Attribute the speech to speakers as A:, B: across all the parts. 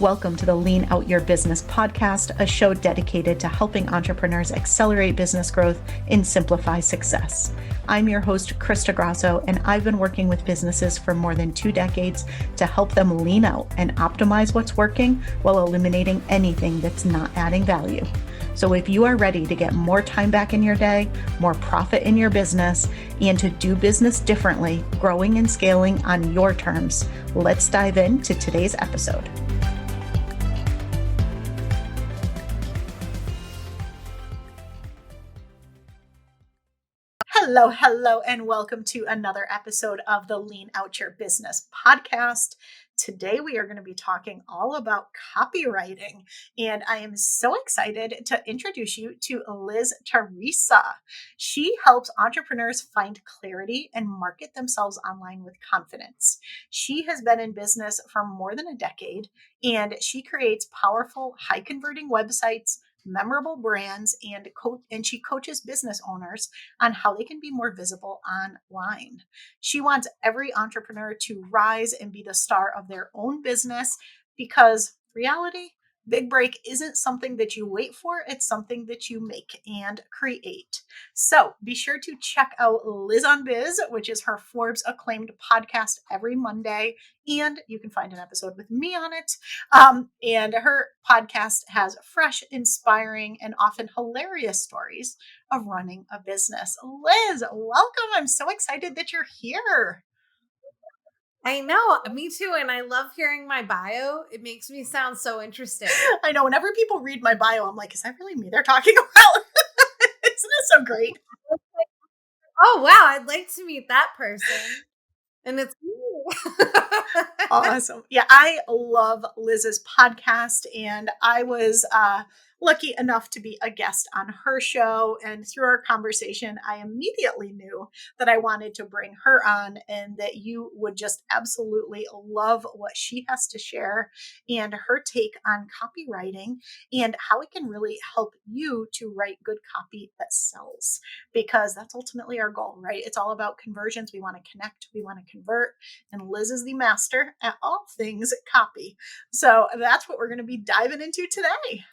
A: Welcome to the Lean Out Your Business podcast, a show dedicated to helping entrepreneurs accelerate business growth and simplify success. I'm your host, Krista Grasso, and I've been working with businesses for more than 2 decades to help them lean out and optimize what's working while eliminating anything that's not adding value. So if you are ready to get more time back in your day, more profit in your business, and to do business differently, growing and scaling on your terms, let's dive into today's episode. Hello, and welcome to another episode of the Lean Out Your Business podcast. Today, we are going to be talking all about copywriting, and I am so excited to introduce you to Theresa. She helps entrepreneurs find clarity and market themselves online with confidence. She has been in business for more than a decade, and she creates powerful, high-converting websites, memorable brands, and she coaches business owners on how they can be more visible online. She wants every entrepreneur to rise and be the star of their own business because reality, big break isn't something that you wait for, it's something that you make and create. So be sure to check out Liz on Biz, which is her Forbes acclaimed podcast every Monday. And you can find an episode with me on it. And her podcast has fresh, inspiring, and often hilarious stories of running a business. Liz, welcome. I'm so excited that you're here.
B: I know, me too. And I love hearing my bio. It makes me sound so interesting.
A: I know whenever people read my bio, I'm like, is that really me they're talking about? Isn't it so great?
B: Oh, wow. I'd like to meet that person. And it's me.
A: Awesome. Yeah, I love Liz's podcast, and I was lucky enough to be a guest on her show. And through our conversation, I immediately knew that I wanted to bring her on and that you would just absolutely love what she has to share and her take on copywriting and how it can really help you to write good copy that sells, because that's ultimately our goal, right? It's all about conversions. We want to connect, we want to convert, and Liz is the master at all things copy. So that's what we're going to be diving into today.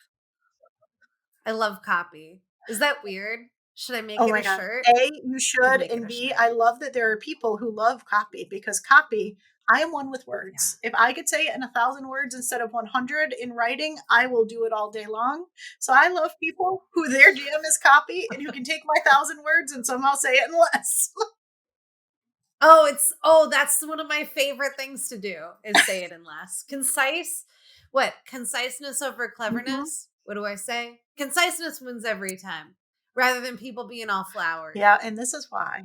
B: I love copy. Is that weird? Should I make
A: Oh
B: it
A: my
B: a
A: God.
B: shirt?
A: A, you should. And B, I love that there are people who love copy, because copy, I am one with words. Yeah. If I could say it in 1,000 words instead of 100 in writing, I will do it all day long. So I love people who their jam is copy and who can take my 1,000 words and somehow say it in less.
B: That's one of my favorite things to do is say it in less. Concise. What? Conciseness over cleverness? Mm-hmm. What do I say? Conciseness wins every time, rather than people being all flowery.
A: Yeah, and this is why.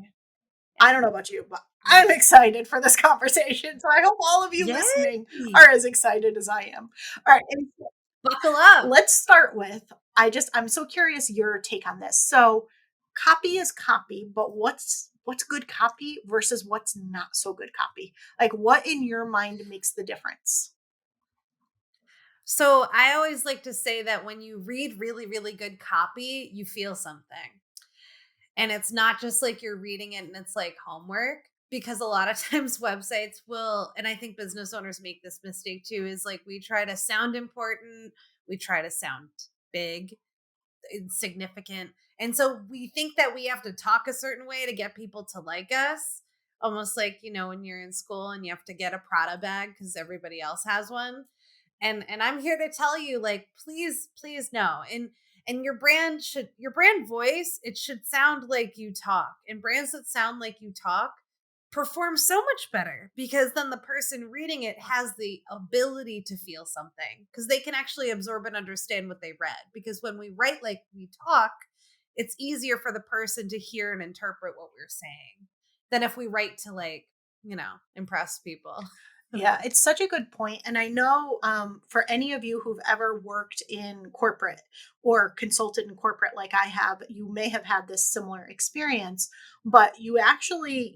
A: I don't know about you, but I'm excited for this conversation. So I hope all of you listening are as excited as I am. All right.
B: Buckle up.
A: Let's start with, I'm so curious your take on this. So copy is copy, but what's good copy versus what's not so good copy? Like, what in your mind makes the difference?
B: So I always like to say that when you read really, really good copy, you feel something. And it's not just like you're reading it and it's like homework, because a lot of times websites will, and I think business owners make this mistake too, is like we try to sound important, we try to sound big, significant. And so we think that we have to talk a certain way to get people to like us. Almost like, when you're in school and you have to get a Prada bag because everybody else has one. And I'm here to tell you, like, please no. And your brand voice, it should sound like you talk. And brands that sound like you talk perform so much better, because then the person reading it has the ability to feel something, because they can actually absorb and understand what they read. Because when we write like we talk, it's easier for the person to hear and interpret what we're saying than if we write to impress people.
A: Yeah, it's such a good point. And I know for any of you who've ever worked in corporate or consulted in corporate like I have, you may have had this similar experience, but you actually,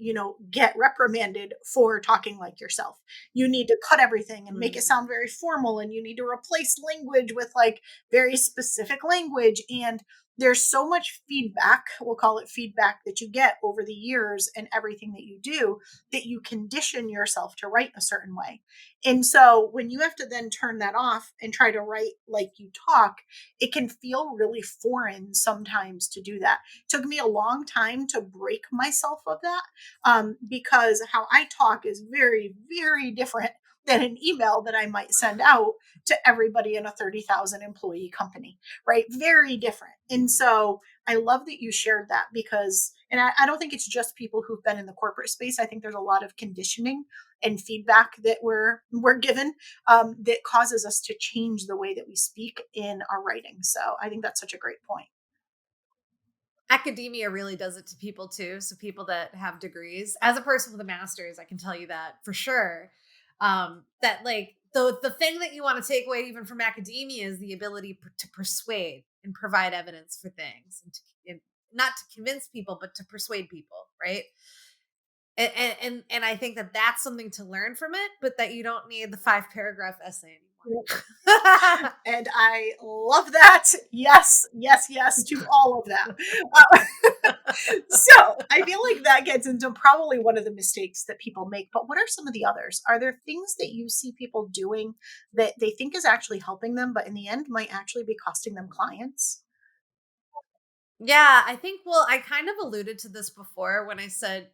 A: get reprimanded for talking like yourself. You need to cut everything and make it sound very formal, and you need to replace language with like very specific language. And there's so much feedback, we'll call it feedback, that you get over the years and everything that you do, that you condition yourself to write a certain way. And so when you have to then turn that off and try to write like you talk, it can feel really foreign sometimes to do that. It took me a long time to break myself of that, because how I talk is very, very different than an email that I might send out to everybody in a 30,000 employee company, right? Very different. And so I love that you shared that, because, and I don't think it's just people who've been in the corporate space. I think there's a lot of conditioning and feedback that we're given, that causes us to change the way that we speak in our writing. So I think that's such a great point.
B: Academia really does it to people too. So people that have degrees, as a person with a master's, I can tell you that for sure. That like the thing that you want to take away even from academia is the ability to persuade and provide evidence for things, and not to convince people, but to persuade people, right? And I think that that's something to learn from it, but that you don't need the 5 paragraph essay anymore.
A: And I love that. Yes, yes, yes to all of that. So I feel like that gets into probably one of the mistakes that people make. But what are some of the others? Are there things that you see people doing that they think is actually helping them, but in the end might actually be costing them clients?
B: Yeah, I think, well, I kind of alluded to this before when I said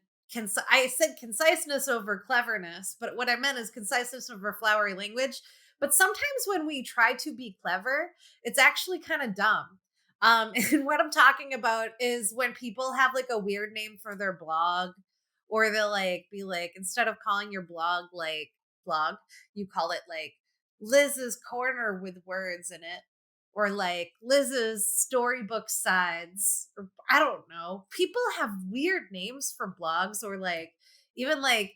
B: I said conciseness over cleverness, but what I meant is conciseness over flowery language. But sometimes when we try to be clever, it's actually kind of dumb. And what I'm talking about is when people have like a weird name for their blog, or they'll like be like, instead of calling your blog like blog, you call it like Liz's Corner with words in it, or like Liz's storybook sides, or I don't know. People have weird names for blogs, or like even like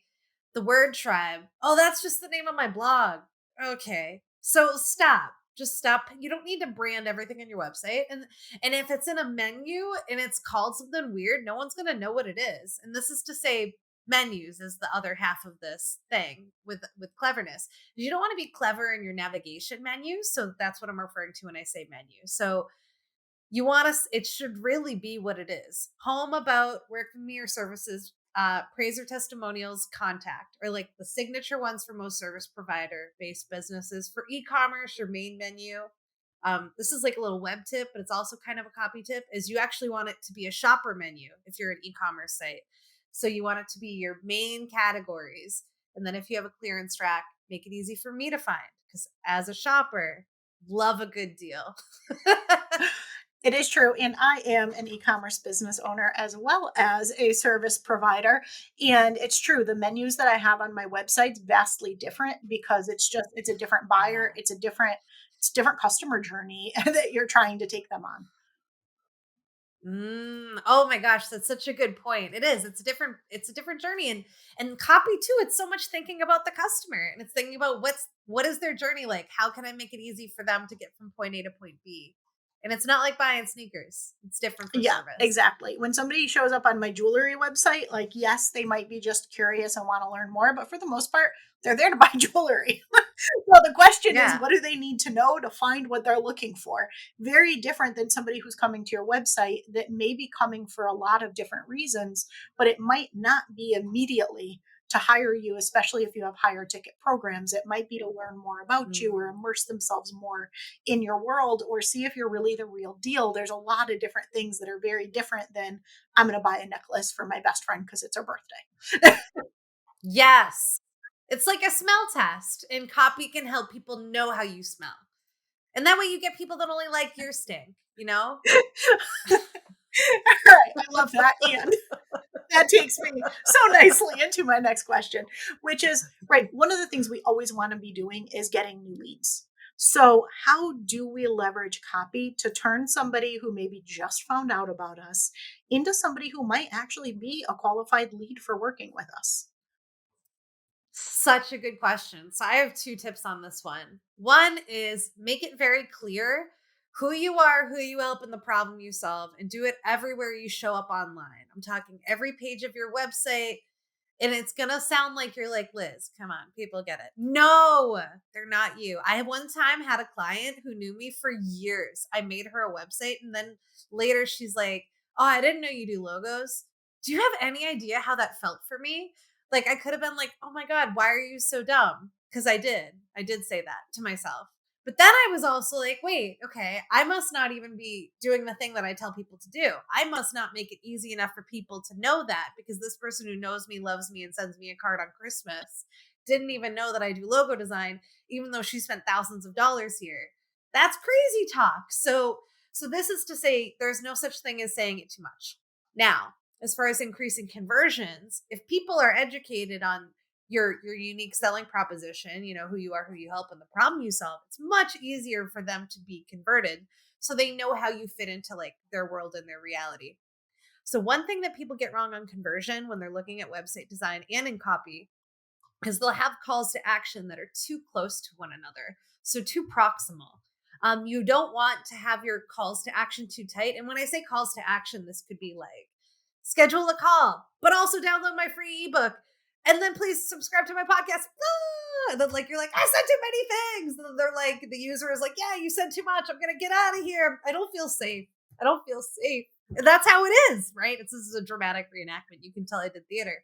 B: the Word Tribe. Oh, that's just the name of my blog. Okay. So stop. Just stop. You don't need to brand everything on your website. And if it's in a menu and it's called something weird, no one's going to know what it is. And this is to say menus is the other half of this thing with cleverness. You don't want to be clever in your navigation menu. So that's what I'm referring to when I say menu. So you want us, it should really be what it is: home, about, work with me or services, praise or testimonials, contact, or like the signature ones for most service provider based businesses. For e-commerce, your main menu. This is like a little web tip, but it's also kind of a copy tip, is you actually want it to be a shopper menu if you're an e-commerce site. So you want it to be your main categories. And then if you have a clearance track, make it easy for me to find, because as a shopper, love a good deal.
A: It is true. And I am an e commerce business owner as well as a service provider. And it's true. The menus that I have on my website's vastly different, because it's a different buyer.
B: Yeah.
A: It's different customer journey that you're trying to take them on.
B: Oh my gosh, that's such a good point. It is. It's a different journey, and copy too. It's so much thinking about the customer, and it's thinking about what is their journey like? How can I make it easy for them to get from point A to point B? And it's not like buying sneakers. It's different for
A: Yeah,
B: service.
A: exactly. When somebody shows up on my jewelry website, like, yes, they might be just curious and want to learn more, but for the most part, they're there to buy jewelry. So the question is,
B: Yeah.
A: what do they need to know to find what they're looking for? Very different than somebody who's coming to your website that may be coming for a lot of different reasons, but it might not be immediately to hire you, especially if you have higher ticket programs. It might be to learn more about you or
B: Mm.
A: immerse themselves more in your world or see if you're really the real deal. There's a lot of different things that are very different than I'm going to buy a necklace for my best friend because it's her birthday.
B: Yes. It's like a smell test, and copy can help people know how you smell. And that way you get people that only like your stink, you know?
A: All right, I love that. And that takes me so nicely into my next question, which is right. One of the things we always want to be doing is getting new leads. So, how do we leverage copy to turn somebody who maybe just found out about us into somebody who might actually be a qualified lead for working with us?
B: Such a good question. So I have 2 tips on this one. One is make it very clear who you are, who you help, and the problem you solve, and do it everywhere you show up online. I'm talking every page of your website, And it's going to sound like you're like, Liz, come on, people get it. No, they're not you. I one time had a client who knew me for years. I made her a website and then later she's like, oh, I didn't know you do logos. Do you have any idea how that felt for me? Like I could have been like, oh my God, why are you so dumb? Because I did. I did say that to myself. But then I was also like, wait, okay, I must not even be doing the thing that I tell people to do. I must not make it easy enough for people to know that because this person who knows me, loves me, and sends me a card on Christmas didn't even know that I do logo design, even though she spent thousands of dollars here. That's crazy talk. So this is to say there's no such thing as saying it too much. Now, as far as increasing conversions, if people are educated on your unique selling proposition, who you are, who you help, and the problem you solve, it's much easier for them to be converted so they know how you fit into like their world and their reality. So one thing that people get wrong on conversion when they're looking at website design and in copy is they'll have calls to action that are too close to one another, so too proximal. You don't want to have your calls to action too tight. And when I say calls to action, this could be like schedule a call, but also download my free ebook. And then please subscribe to my podcast. And then like, you're like, I said too many things. And they're like, the user is like, yeah, you said too much. I'm going to get out of here. I don't feel safe. I don't feel safe. And that's how it is, right? This is a dramatic reenactment. You can tell I did theater,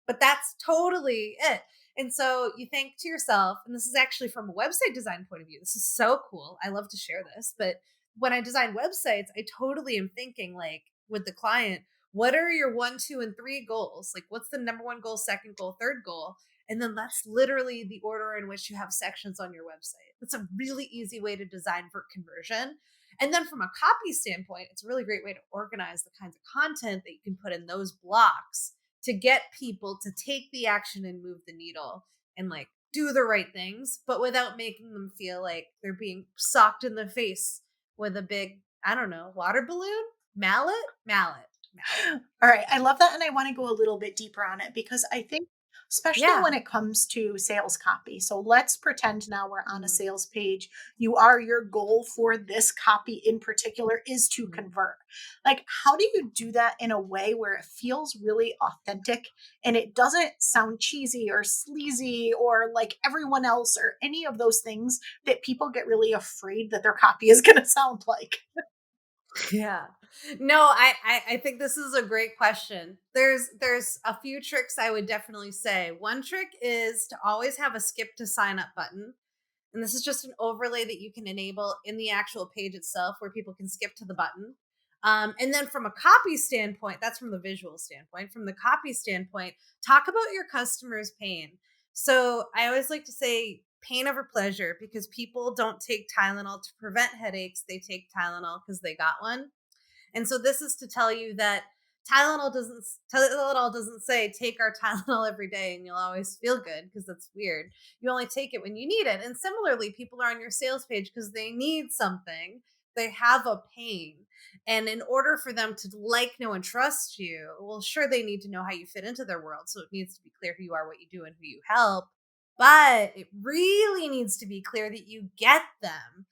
B: but that's totally it. And so you think to yourself, and this is actually from a website design point of view, this is so cool. I love to share this, but when I design websites, I totally am thinking like with the client, what are your 1, 2, and 3 goals? Like what's the number one goal, second goal, third goal? And then that's literally the order in which you have sections on your website. That's a really easy way to design for conversion. And then from a copy standpoint, it's a really great way to organize the kinds of content that you can put in those blocks to get people to take the action and move the needle and like do the right things, but without making them feel like they're being socked in the face with a big, I don't know, water balloon, mallet.
A: All right. I love that. And I want to go a little bit deeper on it because I think, especially
B: Yeah.
A: when it comes to sales copy. So let's pretend now we're on a
B: Mm,
A: sales page. Your goal for this copy in particular is to
B: mm.
A: convert. Like, how do you do that in a way where it feels really authentic and it doesn't sound cheesy or sleazy or like everyone else or any of those things that people get really afraid that their copy is going to sound like?
B: Yeah. No, I think this is a great question. There's a few tricks I would definitely say. One trick is to always have a skip to sign up button. And this is just an overlay that you can enable in the actual page itself where people can skip to the button. And then from a copy standpoint, that's from the visual standpoint. From the copy standpoint, talk about your customer's pain. So I always like to say pain over pleasure because people don't take Tylenol to prevent headaches. They take Tylenol because they got one. And so this is to tell you that Tylenol doesn't say take our Tylenol every day and you'll always feel good because that's weird. You only take it when you need it. And similarly, people are on your sales page because they need something. They have a pain. And in order for them to like, know, and trust you, well, sure, they need to know how you fit into their world. So it needs to be clear who you are, what you do, and who you help. But it really needs to be clear that you get them.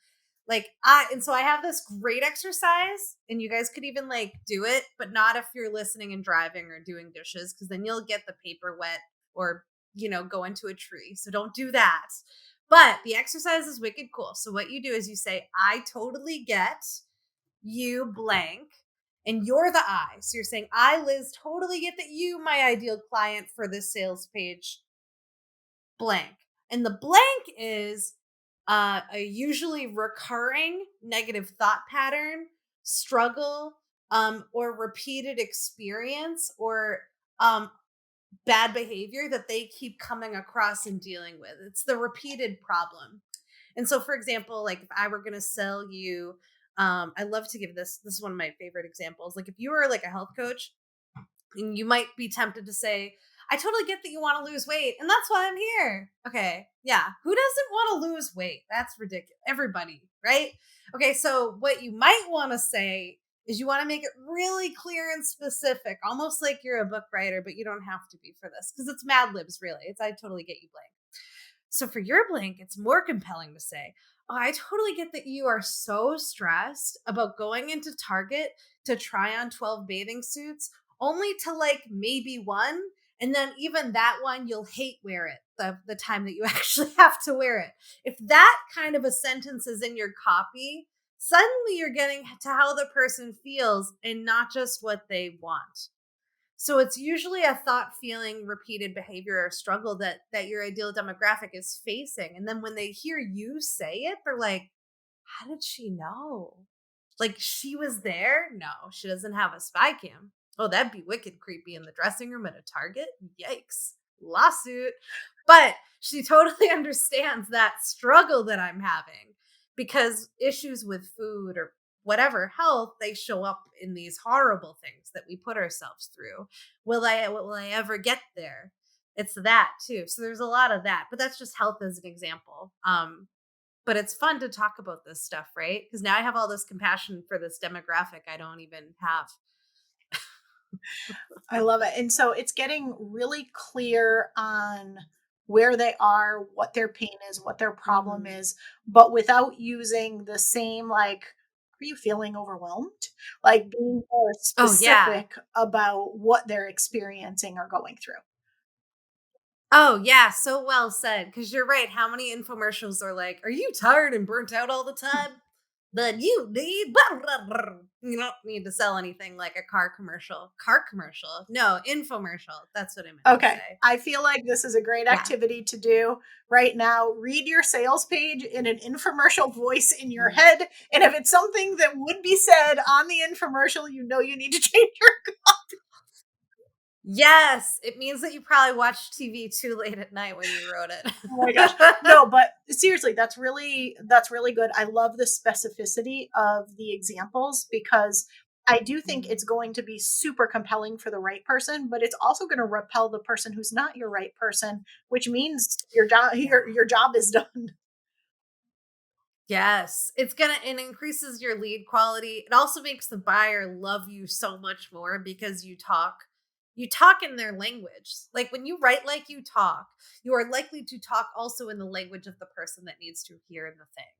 B: So I have this great exercise and you guys could even like do it, but not if you're listening and driving or doing dishes, because then you'll get the paper wet or, go into a tree. So don't do that. But the exercise is wicked cool. So what you do is you say, I totally get you blank and you're the I. So you're saying, I, Liz, totally get that you, my ideal client for this sales page, blank. And the blank is a usually recurring negative thought pattern, struggle, or repeated experience or bad behavior that they keep coming across and dealing with. It's the repeated problem. And so, for example, like if I were going to sell you, I love to give this is one of my favorite examples. Like if you were like a health coach, and you might be tempted to say, I totally get that you want to lose weight, and that's why I'm here. Okay. Yeah. Who doesn't want to lose weight? That's ridiculous. Everybody, right? Okay. So, what you might want to say is you want to make it really clear and specific, almost like you're a book writer, but you don't have to be for this because it's Mad Libs, really. It's I totally get you blank. So, for your blank, it's more compelling to say, oh, I totally get that you are so stressed about going into Target to try on 12 bathing suits only to like maybe one And then even that one, you'll hate wear it the time that you actually have to wear it. If that kind of a sentence is in your copy, suddenly you're getting to how the person feels and not just what they want. So it's usually a thought, feeling, repeated behavior or struggle that your ideal demographic is facing. And then when they hear you say it, they're like, how did she know? Like, she was there? No, she doesn't have a spy cam. Oh, that'd be wicked creepy in the dressing room at a Target. Yikes. Lawsuit. But she totally understands that struggle that I'm having, because issues with food or whatever health, they show up in these horrible things that we put ourselves through. Will I ever get there? It's that too. So there's a lot of that, but that's just health as an example. But it's fun to talk about this stuff, right? Because now I have all this compassion for this demographic I don't even have.
A: I love it. And so it's getting really clear on where they are, what their pain is, what their problem
B: Mhm.
A: is, but without using the same, like, are you feeling overwhelmed? Like being more
B: Oh, yeah.
A: specific about what they're experiencing or going through.
B: Oh, yeah, so well said. Because you're right, how many infomercials are like, "Are you tired and burnt out all the time? Then you need blah, blah, blah." You don't need to sell anything like a car commercial. Car commercial? No, infomercial. That's what I meant to
A: Okay.
B: say.
A: I feel like this is a great
B: Yeah.
A: activity to do right now. Read your sales page in an infomercial voice in your
B: Mm.
A: head. And if it's something that would be said on the infomercial, you know you need to change your.
B: Yes, it means that you probably watched TV too late at night when you wrote
A: Oh my gosh.
B: it.
A: No, but seriously, that's really good. I love the specificity of the examples because I do think it's
B: Mm.
A: going to be super compelling for the right person, but it's also going to repel the person who's not your right person, which means your job your
B: Yeah.
A: your job is done.
B: Yes, it's gonna it increases your lead quality. It also makes the buyer love you so much more because you talk in their language. Like when you write like you are likely to talk also in the language of the person that needs to hear the thing.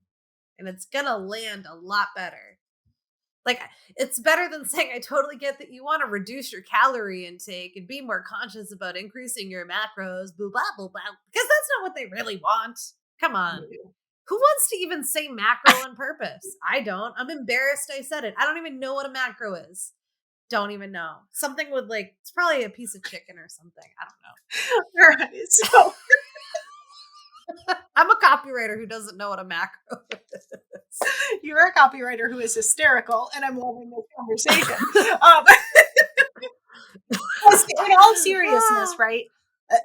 B: And it's gonna land a lot better. Like it's better than saying, I totally get that you want to reduce your calorie intake and be more conscious about increasing your macros, blah blah blah blah. Because that's not what they really want. Come on. Who wants to even say macro on purpose? I don't. I'm embarrassed I said it. I don't even know what a macro is. Don't even know. Something with like, it's probably a piece of chicken or something. I don't know.
A: All right. So
B: I'm a copywriter who doesn't know what a macro
A: you're a copywriter who is hysterical, and I'm loving this conversation.
B: is.
A: Um, Well, in all seriousness, right?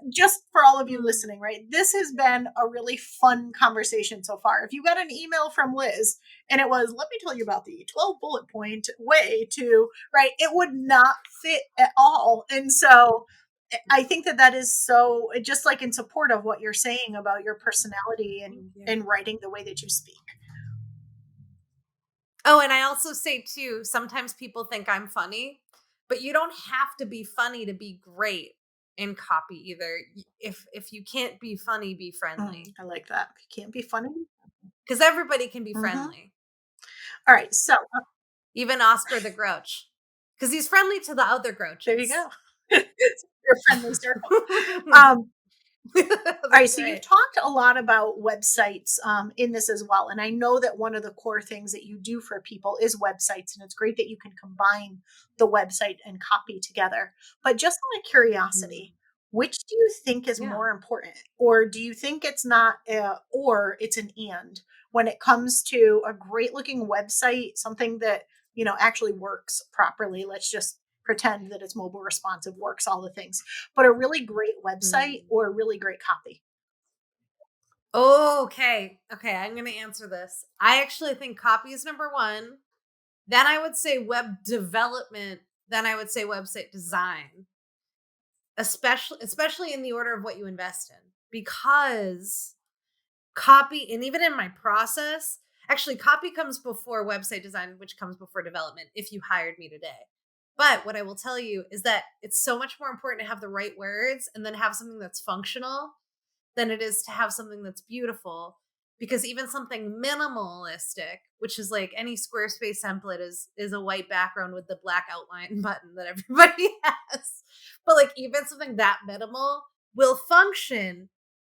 A: Just for all of you
B: Mm.
A: listening, right? This has been a really fun conversation so far. If you got an email from Liz and it was, let me tell you about the 12 bullet point way to, right? It would not fit at all. And so I think that is so, just like in support of what you're saying about your personality
B: Thank you.
A: and writing the way that you speak.
B: Oh, and I also say too, sometimes people think I'm funny, but you don't have to be funny to be great in copy either. If you can't be funny, be friendly.
A: I like that. You can't be funny.
B: Because everybody can be
A: Mhm.
B: friendly.
A: All right. So
B: Even Oscar the Grouch. Because he's friendly to the other
A: there you
B: Grouches.
A: go. It's your friendly circle. Um, All right,
B: That's
A: so you've
B: right.
A: talked a lot about websites in this as well. And I know that one of the core things that you do for people is websites. And it's great that you can combine the website and copy together. But just out of
B: Mhm.
A: curiosity, which do you think is
B: Yeah.
A: more important? Or do you think it's not, or it's an and when it comes to a great looking website, something that, actually works properly? Let's just pretend that it's mobile responsive, works all the things, but a really great website
B: Mm.
A: or a really great copy.
B: Oh, okay. Okay, I'm going to answer this. I actually think copy is number one. Then I would say web development. Then I would say website design, especially in the order of what you invest in, because copy, and even in my process, actually copy comes before website design, which comes before development if you hired me today. But what I will tell you is that it's so much more important to have the right words and then have something that's functional than it is to have something that's beautiful, because even something minimalistic, which is like any Squarespace template, is a white background with the black outline button that everybody has. But like even something that minimal will function.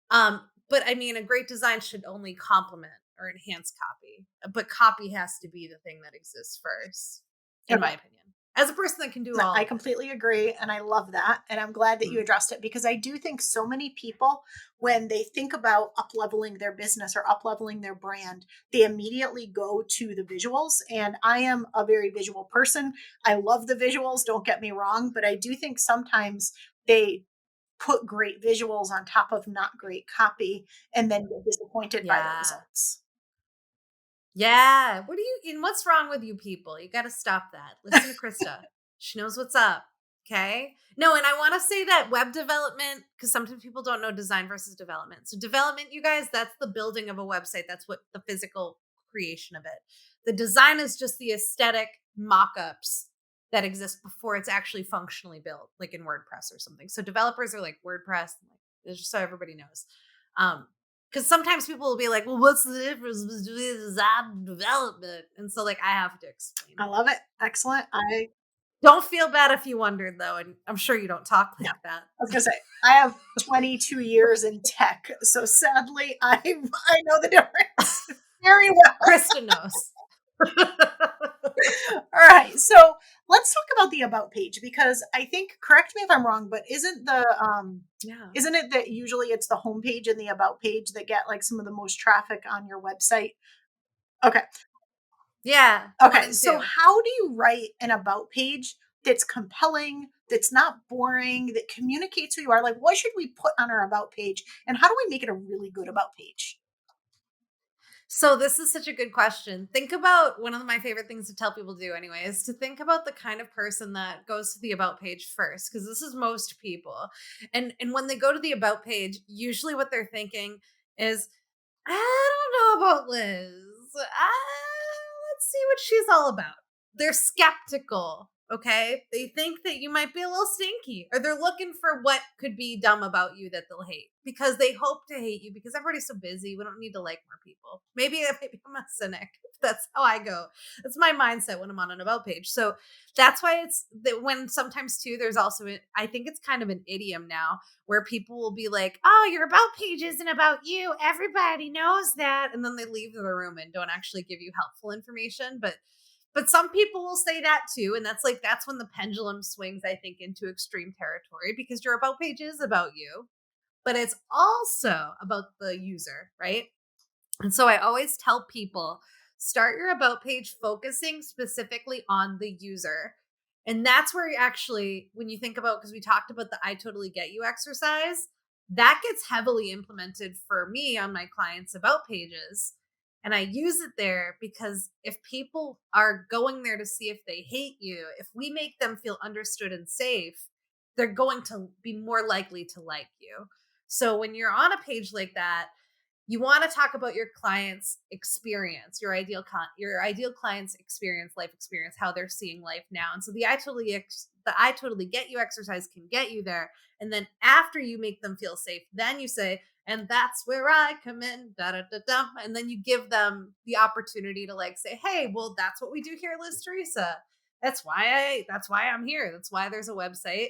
B: But I mean, a great design should only complement or enhance copy, but copy has to be the thing that exists first, in my
A: Okay.
B: opinion, as a person that can do all
A: I
B: of it.
A: completely agree. And I love that. And I'm glad that you
B: Mm.
A: addressed it because I do think so many people, when they think about up leveling their business or up leveling their brand, they immediately go to the visuals. And I am a very visual person. I love the visuals, don't get me wrong. But I do think sometimes they put great visuals on top of not great copy and then get disappointed by the
B: Yeah.
A: results.
B: Yeah. What do you, and what's wrong with you people? You got to stop that. Listen to Krista. She knows what's up. Okay. No, and I want to say that web development, because sometimes people don't know design versus development. So, development, you guys, that's the building of a website. That's what the physical creation of it. The design is just the aesthetic mock ups that exist before it's actually functionally built, like in WordPress or something. So, developers are like WordPress, just so everybody knows. Because sometimes people will be like, well, what's the difference between design and development? And so, like, I have to explain
A: I
B: it.
A: love it. Excellent.
B: Don't feel bad if you wondered, though. And I'm sure you don't talk
A: Yeah,
B: like that.
A: I was gonna say I have 22 years in tech, so sadly I know the difference very well.
B: Kristen knows.
A: All right, so let's talk about the about page because I think, correct me if I'm wrong, but
B: Yeah.
A: isn't it that usually it's the homepage and the about page that get like some of the most traffic on your website? Okay.
B: Yeah. One
A: Okay,
B: and
A: so
B: two.
A: how do you write an about page that's compelling, that's not boring, that communicates who you are? Like, what should we put on our about page, and how do we make it a really good about page?
B: So this is such a good question. Think about one of my favorite things to tell people to do anyway is to think about the kind of person that goes to the about page first because this is most people. And when they go to the about page, usually what they're thinking is I don't know about Liz. Let's see what she's all about. They're skeptical. Okay. They think that you might be a little stinky or they're looking for what could be dumb about you that they'll hate because they hope to hate you because everybody's so busy. We don't need to like more people. Maybe I'm a cynic. That's how I go. That's my mindset when I'm on an about page. So that's why it's that when sometimes too, there's also, I think it's kind of an idiom now where people will be like, oh, your about page isn't about you. Everybody knows that. And then they leave the room and don't actually give you helpful information. But some people will say that too. And that's when the pendulum swings, I think, into extreme territory because your about page is about you, but it's also about the user, right? And so I always tell people start your about page focusing specifically on the user. And that's where you actually, when you think about, because we talked about the I totally get you exercise, that gets heavily implemented for me on my clients' about pages. And I use it there because if people are going there to see if they hate you, if we make them feel understood and safe, they're going to be more likely to like you. So when you're on a page like that, you want to talk about your client's experience, your ideal client's experience, life experience, how they're seeing life now. And so the I totally get you exercise can get you there. And then after you make them feel safe, then you say, and that's where I come in, da da da da. And then you give them the opportunity to like say, hey, well, that's what we do here, Liz Theresa. That's why I'm here. That's why there's a website.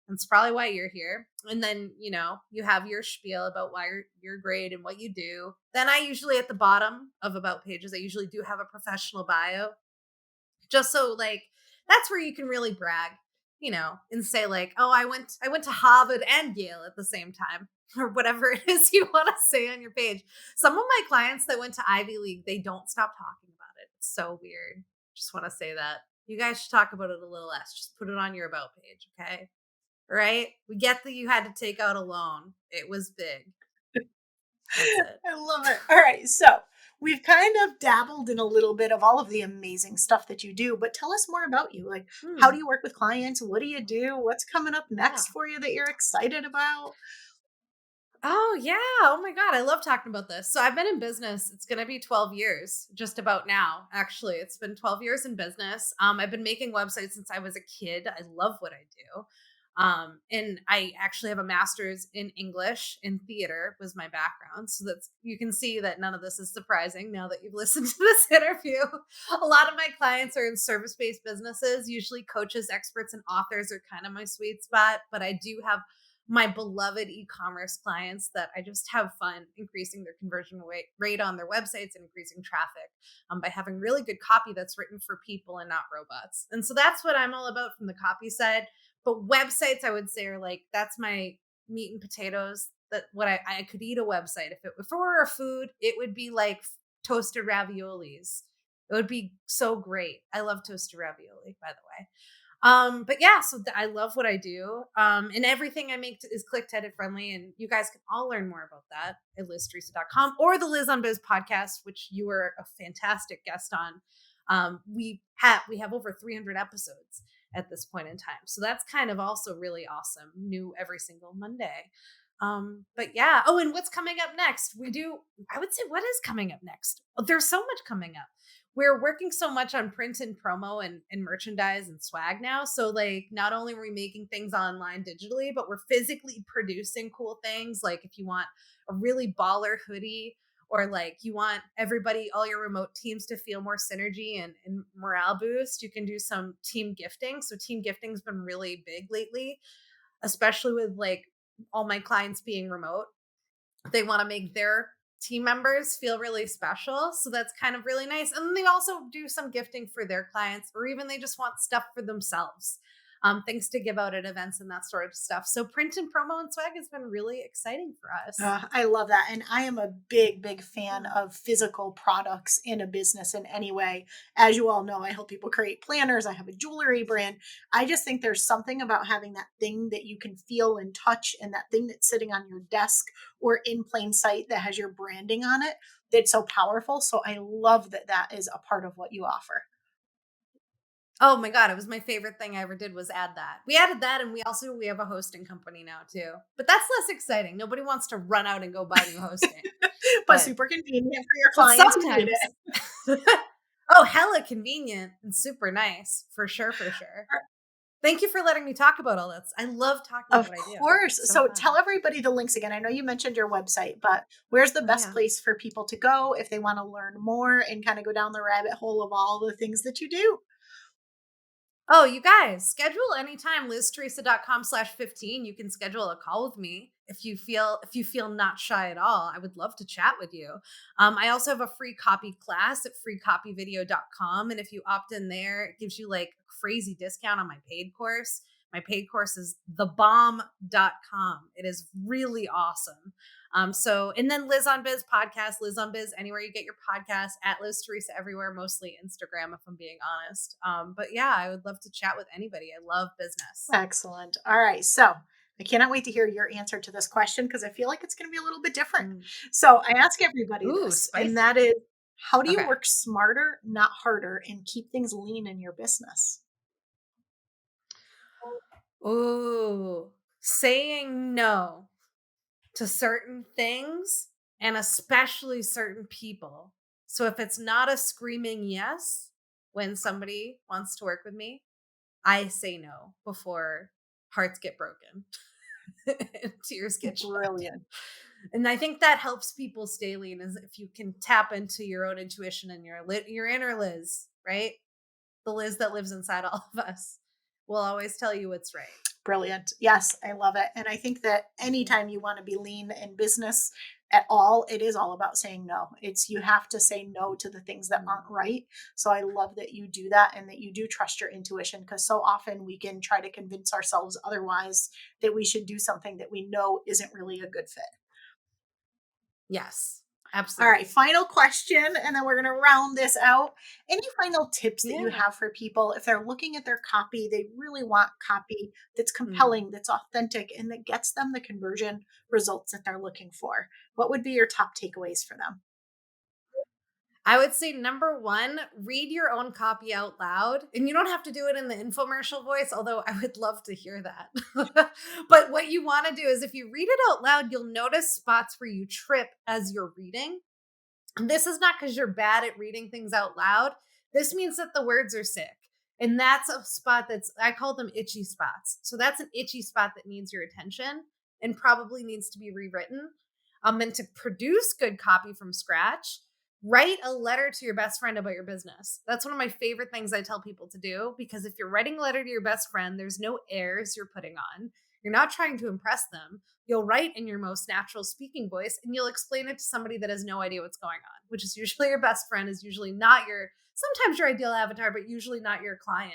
B: That's probably why you're here. And then, you have your spiel about why you're great and what you do. Then I usually at the bottom of about pages, I usually do have a professional bio. Just so like that's where you can really brag, and say like, "Oh, I went to Harvard and Yale at the same time." Or whatever it is you want to say on your page. Some of my clients that went to Ivy League, they don't stop talking about it. It's so weird. Just want to say that. You guys should talk about it a little less. Just put it on your about page, okay? Right? We get that you had to take out a loan. It was big. That's it.
A: I love it. All right, so we've kind of dabbled in a little bit of all of the amazing stuff that you do, but tell us more about you. Like, how do
B: Hmm.
A: you work with clients? What do you do? What's coming up
B: Yeah.
A: next for you that you're excited about?
B: Oh, yeah. Oh my God. I love talking about this. So I've been in business. It's going to be 12 years just about now. Actually, it's been 12 years in business. I've been making websites since I was a kid. I love what I do. And I actually have a master's in English, in theater was my background. So you can see that none of this is surprising now that you've listened to this interview. A lot of my clients are in service-based businesses. Usually coaches, experts, and authors are kind of my sweet spot, but I do have my beloved e-commerce clients that I just have fun increasing their conversion rate on their websites and increasing traffic by having really good copy that's written for people and not robots. And so that's what I'm all about from the copy side. But websites, I would say, are like, that's my meat and potatoes. That what I could eat a website. If it were a food, it would be like toasted raviolis. It would be so great. I love toasted ravioli, by the way. But yeah, so I love what I do. And everything I make is click to edit friendly. And you guys can all learn more about that at liztheresa.com or the Liz on Biz podcast, which you were a fantastic guest on. We have over 300 episodes at this point in time. So that's kind of also really awesome. New every single Monday. But yeah. Oh, and what's coming up next? I would say, what is coming up next? Oh, there's so much coming up. We're working so much on print and promo and merchandise and swag now. So like, not only are we making things online digitally, but we're physically producing cool things. Like if you want a really baller hoodie, or like you want everybody, all your remote teams to feel more synergy and morale boost, you can do some team gifting. So team gifting has been really big lately, especially with like all my clients being remote. They want to make their team members feel really special. So that's kind of really nice. And then they also do some gifting for their clients, or even they just want stuff for themselves. Things to give out at events and that sort of stuff. So print and promo and swag has been really exciting for us.
A: I love that. And I am a big fan of physical products in a business in any way. As you all know, I help people create planners. I have a jewelry brand. I just think there's something about having that thing that you can feel and touch, and that thing that's sitting on your desk or in plain sight that has your branding on it, that's so powerful. So I love that that is a part of what you offer.
B: Oh my God, it was my favorite thing I ever did was add that. We added that, and we have a hosting company now too. But that's less exciting. Nobody wants to run out and go buy new hosting.
A: But super convenient for your
B: But
A: clients who need
B: sometimes
A: it.
B: oh, hella convenient and super nice. For sure, for sure. Thank you for letting me talk about all this. I love talking about
A: Of
B: what I do.
A: course.
B: It's so
A: So
B: fun.
A: tell everybody the links again. I know you mentioned your website, but where's the
B: Oh,
A: best
B: yeah.
A: place for people to go if they want to learn more and kind of go down the rabbit hole of all the things that you do?
B: Oh, you guys, schedule anytime, liztheresa.com/15. You can schedule a call with me if you feel not shy at all. I would love to chat with you. I also have a free copy class at freecopyvideo.com. And if you opt in there, it gives you like a crazy discount on my paid course. My paid course is thebomb.com. It is really awesome. And then Liz on Biz podcast, Liz on Biz, anywhere you get your podcast, at Liz Theresa everywhere, mostly Instagram, if I'm being honest. But yeah, I would love to chat with anybody. I love business.
A: Excellent. All right. So I cannot wait to hear your answer to this question because I feel like it's going to be a little bit different. So I ask everybody
B: Ooh,
A: this,
B: spicy.
A: and that is, how do you
B: Okay.
A: work smarter, not harder, and keep things lean in your business?
B: Ooh, saying no to certain things and especially certain people. So if it's not a screaming yes when somebody wants to work with me, I say no before hearts get broken and tears get shed.
A: Brilliant.
B: And I think that helps people stay lean, is if you can tap into your own intuition and your inner Liz, right? The Liz that lives inside all of us will always tell you what's right.
A: Brilliant. Yes, I love it. And I think that anytime you want to be lean in business at all, it is all about saying no. It's you have to say no to the things that aren't right. So I love that you do that and that you do trust your intuition, because so often we can try to convince ourselves otherwise that we should do something that we know isn't really a good fit.
B: Yes,
A: All
B: absolutely.
A: right, final question, and then we're going to round this out. Any final tips that you
B: Yeah.
A: have for people if they're looking at their copy, they really want copy that's compelling, that's authentic, and that gets them the conversion results that they're looking for? What would be your top takeaways for them?
B: I would say number one, read your own copy out loud. And you don't have to do it in the infomercial voice, although I would love to hear that. But what you want to do is, if you read it out loud, you'll notice spots where you trip as you're reading. And this is not because you're bad at reading things out loud. This means that the words are sick. And that's a spot I call them itchy spots. So that's an itchy spot that needs your attention and probably needs to be rewritten. And to produce good copy from scratch, write a letter to your best friend about your business. That's one of my favorite things I tell people to do, because if you're writing a letter to your best friend, there's no airs you're putting on. You're not trying to impress them. You'll write in your most natural speaking voice, and you'll explain it to somebody that has no idea what's going on, which is usually your best friend, is usually not sometimes your ideal avatar, but usually not your client.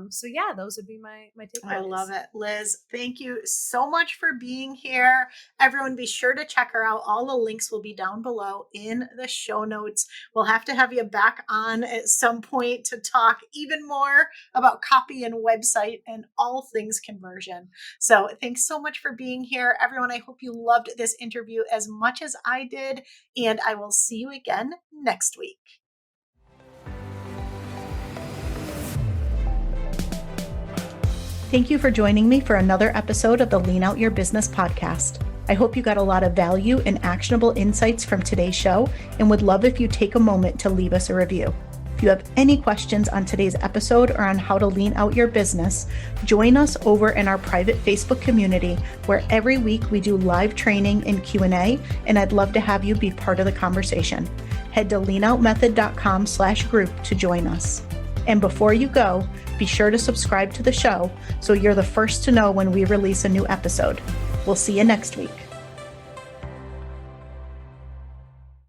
B: So yeah, those would be my takeaways.
A: I love it. Liz, thank you so much for being here. Everyone, be sure to check her out. All the links will be down below in the show notes. We'll have to have you back on at some point to talk even more about copy and website and all things conversion. So thanks so much for being here. Everyone, I hope you loved this interview as much as I did, and I will see you again next week. Thank you for joining me for another episode of the Lean Out Your Business podcast. I hope you got a lot of value and actionable insights from today's show, and would love if you take a moment to leave us a review. If you have any questions on today's episode or on how to lean out your business, join us over in our private Facebook community, where every week we do live training and Q&A, and I'd love to have you be part of the conversation. Head to leanoutmethod.com/group to join us. And before you go, be sure to subscribe to the show so you're the first to know when we release a new episode. We'll see you next week.